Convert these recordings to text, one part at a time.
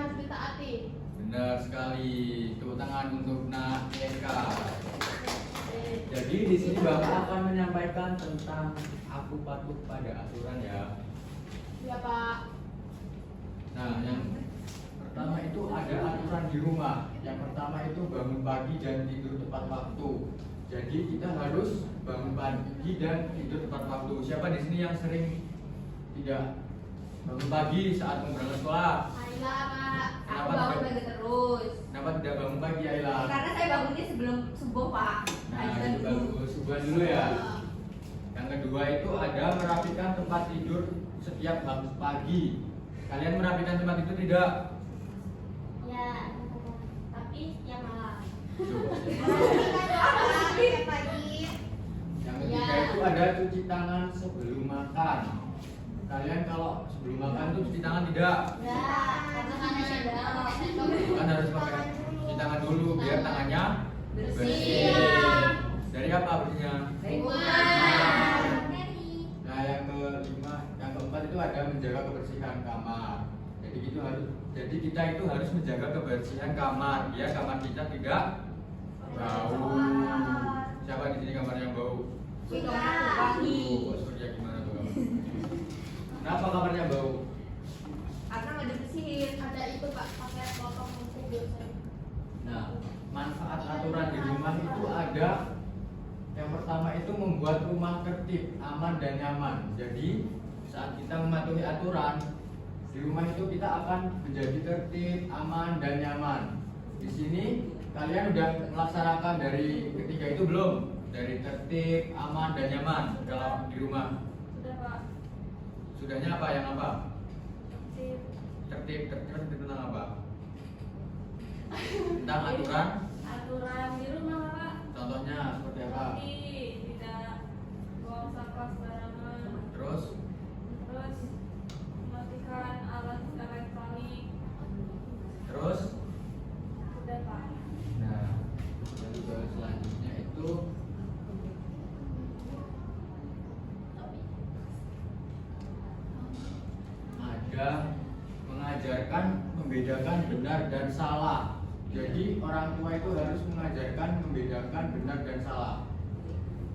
harus ditaati. Benar sekali. Tepuk tangan untuk Eka. Jadi di sini Bapak akan menyampaikan tentang aku patuh pada aturan ya. Ya Pak. Nah, yang pertama itu ada aturan di rumah. Yang pertama itu bangun pagi dan tidur tepat waktu. Jadi kita harus bangun pagi dan tidur tepat waktu. Siapa di sini yang sering tidak bangun pagi saat mau berangkat sekolah? Aila Pak. Aku bangun pagi terus. Kenapa tidak bangun pagi, Aila? Karena saya bangunnya sebelum subuh, Pak. Nah, itu bagus. Subuhan dulu ya. Yang kedua itu ada merapikan tempat tidur setiap pagi. Kalian merapikan tempat tidur tidak? Ya. Tapi yang malam. Yang ketiga itu ada cuci tangan sebelum makan. Kalian kalau sebelum makan tuh cuci tangan tidak? Ya. Karena kan ada. Kan harus pakai cuci tangan dulu biar tangannya Bersih. Dari apa bersihnya? Dari Kuman. Nah, yang kelima, yang keempat itu ada menjaga kebersihan kamar. Jadi kita itu harus menjaga kebersihan kamar, biar kamar kita tidak bau. Siapa di sini kamar yang bau? wangi. Oh, Surya gimana tuh? Kenapa kamarnya bau? Karena nggak dibersihin. Ada itu Pak, pakai potong rumput biasanya. Nah, manfaat aturan di rumah itu ada. Yang pertama itu membuat rumah tertib, aman dan nyaman. Jadi saat kita mematuhi aturan di rumah itu kita akan menjadi tertib, aman dan nyaman. Di sini kalian udah melaksanakan dari ketiga itu belum? Dari tertib, aman dan nyaman kalau di rumah. Sudah Pak. Sudahnya apa? Yang apa? Sip. Tertib tentang apa? Tentang aturan. Aturan di rumah Pak. Contohnya seperti apa? Seperti tidak buang sampah sembarangan. Terus Terus mematikan alat elektronik. terus Sudah Pak. nah, lalu selanjutnya itu ada mengajarkan membedakan benar dan salah. Jadi orang tua itu harus mengajarkan membedakan benar dan salah.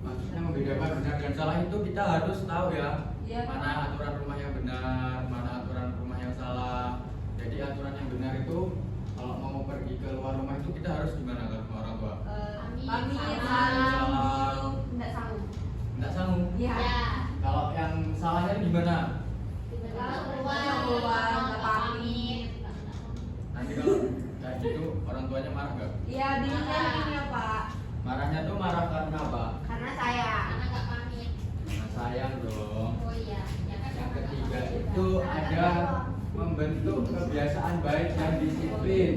Maksudnya membedakan benar dan salah itu kita harus tahu ya, Iya, Pak. mana aturan rumah yang benar, mana aturan rumah yang salah. Jadi aturan yang benar itu kalau mau pergi ke luar rumah itu kita harus gimana ke rumah orang tua? Pamit, Salam. salam. Nggak sanggup. Nggak sanggup. Iya. Kalau yang salahnya gimana? Kalau keluar, nggak pamit. Nanti kalau kayak gitu orang tuanya marah nggak? Iya, diingetin ya, Pak. Marahnya tuh marah karena apa? Karena saya. Karena nggak pamit. Nah, sayang dong. Oh iya. Ya kan Yang ketiga itu ada membentuk kebiasaan baik dan disiplin.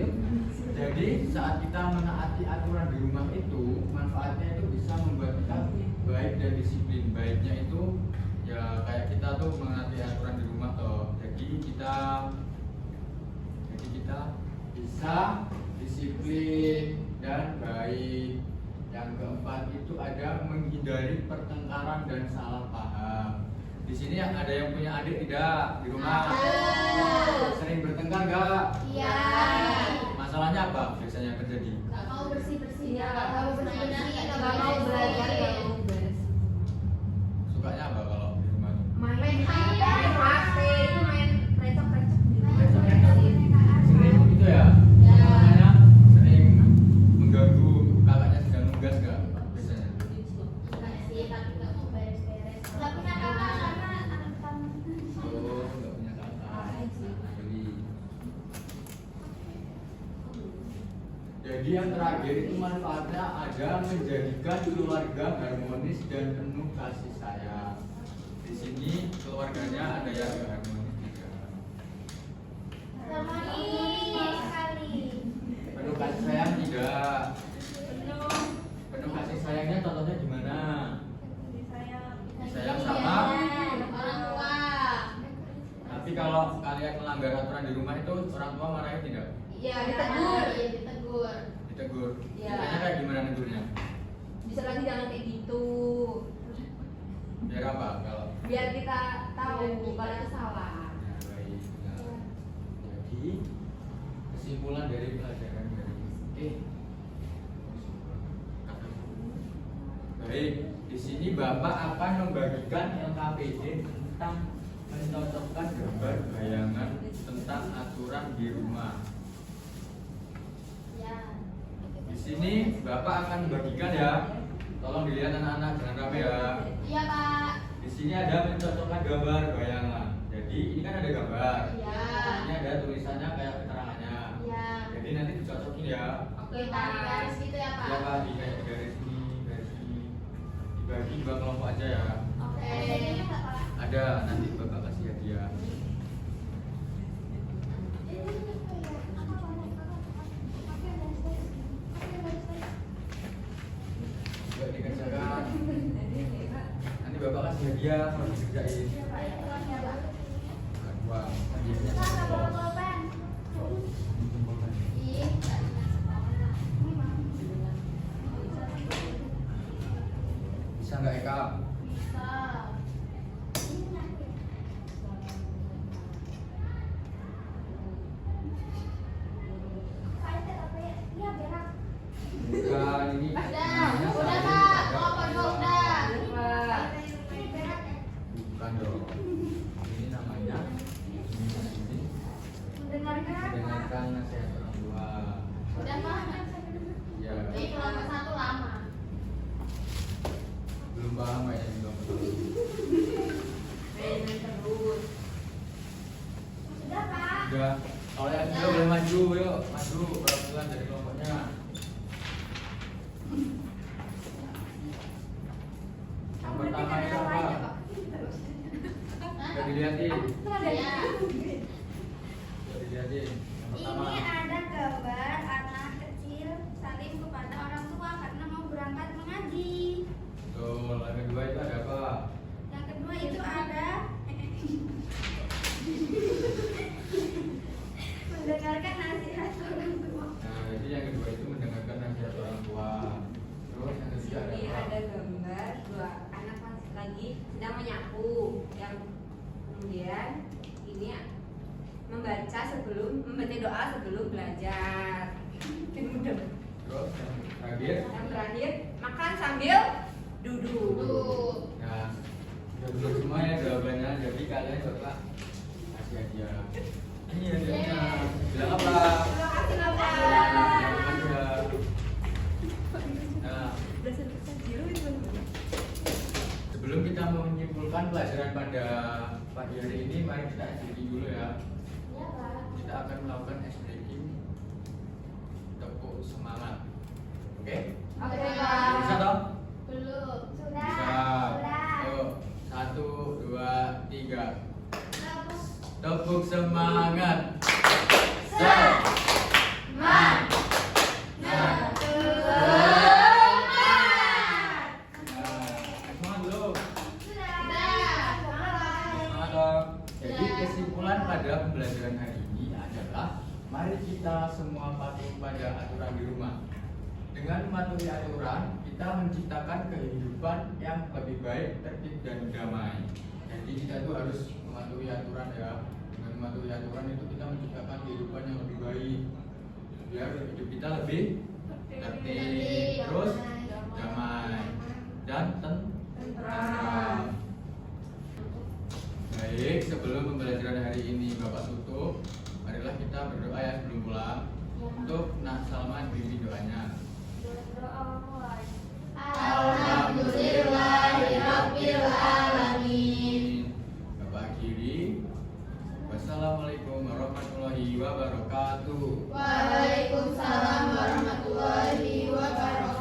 Jadi saat kita menaati aturan di rumah itu, manfaatnya itu bisa membuat kita baik dan disiplin. Baiknya itu ya kayak kita tuh menaati aturan di rumah toh. Jadi kita bisa disiplin dan baik. Yang keempat itu ada menghindari pertengkaran dan salah paham. Di sini ada yang punya adik tidak di rumah? Ada. Sering bertengkar nggak? Iya. Masalahnya apa biasanya yang terjadi? Nggak mau bersih-bersih. Iya, Nggak mau bersih-bersih. Nggak mau belajar, nggak mau beres. Sukanya apa kalau di rumah? Main HP, itu main recok-recok di rumah. Sering gitu ya? Ya. Makanya sering mengganggu kakaknya sedang nugas nggak biasanya? Nggak sih, tapi nggak mau beres-beres. Nggak punya kakak karena anak pertama. Oh, nggak punya kakak. Beli. Jadi yang terakhir itu manfaatnya ada menjadikan keluarga harmonis dan penuh kasih sayang. Di sini keluarganya ada yang nggak harmonis juga. Harmonis sekali. Penuh kasih sayang tidak. Penuh kasih sayangnya contohnya gimana? Disayang sama. Orang tua. Tapi kalau kalian melanggar aturan di rumah itu orang tua marahnya tidak? Iya, ditegur. Iya, ditegur. Ditegur. Iya. Biasanya kayak gimana negurnya? Bisa lagi jangan kayak gitu. Biar apa kalau? Biar kita tahu kalau itu salah. Nah, baik. Nah, jadi Baik, di sini Bapak akan membagikan LKPD tentang mencocokkan gambar bayangan tentang aturan di rumah. Ya. Di sini Bapak akan membagikan ya. Tolong dilihat anak-anak, jangan rame ya. Iya, Pak. Di sini ada mencocokkan gambar bayangan. Jadi ini kan ada gambar. Iya. Ini ada tulisannya kayak keterangannya. Iya. Jadi nanti dicocokin ya. Oke, Kita di garis gitu ya, Pak. Ya Pak, di kayak garis ini, garis ini. Dibagi dua kelompok aja ya. Oke. Ada, nanti Bapak kasih hadiah. Yuk dikerjakan. Nanti Bapak kasih hadiah kalau dikerjain. Bukan uang, hadiahnya Ih, bisa nggak Eka? bisa. Bukan ini. Udah, Pak. Kelompok dua udah. Bukan dong. Ini namanya. Ini mendengarkan nasihat orang tua. Udah, Pak. Ya. Ini kelompok satu lama. Belum paham kayaknya di kelompok satu. terus. Udah, Pak. Udah. Kalau yang kedua boleh maju, yuk maju pelan-pelan dari kelompoknya. Yang pertama itu apa? Coba dilihatin. Iya. Coba dilihatin. Yang pertama. Ini ada gambar anak kecil salim kepada orang tua karena mau berangkat mengaji. Betul. Yang kedua itu ada apa? Yang kedua itu ada mendengarkan nasihat orang tua. Nah, jadi yang kedua itu mendengarkan nasihat orang tua. Terus yang ketiga ada Ini apa? ada gambar dua anak lagi sedang menyapu. Yang kemudian ini membaca doa sebelum belajar. Terus yang terakhir. Yang terakhir makan sambil duduk. Duduk. Nah, sudah betul semua ya jawabannya. Jadi kalian coba kasih hadiah. Ini hadiahnya. Bilang apa? Terima kasih Bapak. Bilang aja. Nah, sebelum kita menyimpulkan pelajaran pada pagi hari ini, mari kita stretching dulu ya. Iya, Pak. Kita akan melakukan stretching tepuk semangat. Oke? Oke, Bisa Pak. toh? Belum. Sudah. Bisa. Sudah. Ayo, 1, 2, 3. Tepuk semangat. Set. Man. Nah, semangat dulu. Sudah. Semangat dong. Jadi kesimpulan pada pembelajaran hari ini adalah mari kita semua patuh pada aturan di rumah. Dengan mematuhi aturan, kita menciptakan kehidupan yang lebih baik, tertib dan damai. Jadi kita tuh harus mematuhi aturan ya. Dengan mematuhi aturan itu kita menciptakan kehidupan yang lebih baik. Biar hidup kita lebih tertib, terus damai dan tentram. Baik, sebelum pembelajaran hari ini Bapak tutup, marilah kita berdoa ya sebelum pulang. Untuk Nak Salman bimbing doanya. Alhamdulillahirabbil alamin. Bapak akhiri. Wassalamualaikum warahmatullahi wabarakatuh. Waalaikumsalam warahmatullahi wabarakatuh.